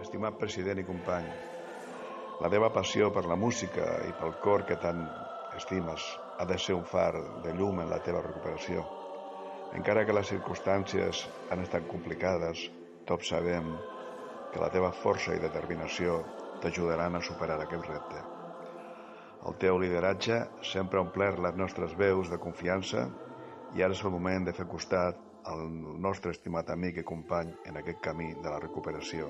estimat president i company. La teva passió per la música i pel cor que tant estimes ha de ser un far de llum en la teva recuperació. Encara que les circumstàncies han estat complicades, tots sabem que la teva força i determinació t'ajudaran a superar aquest repte. El teu lideratge sempre ha omplert les nostres veus de confiança i ara és el moment de fer costat al nostre estimat amic i company en aquest camí de la recuperació.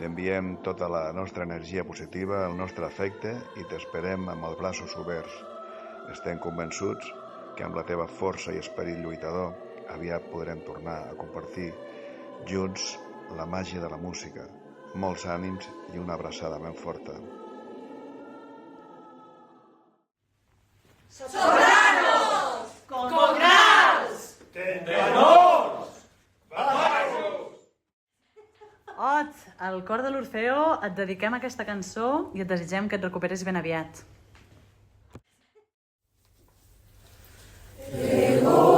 T'enviem tota la nostra energia positiva, el nostre afecte i t'esperem amb els braços oberts. Estem convençuts que amb la teva força i esperit lluitador aviat podrem tornar a compartir junts la màgia de la música. Molts ànims i una abraçada ben forta. ¡Sopranos! ¡Con graus! ¡Tenors! ¡Baixos! Ot, al cor de l'Orfeó et dediquem aquesta cançó i et desitgem que et recuperis ben aviat. Llegó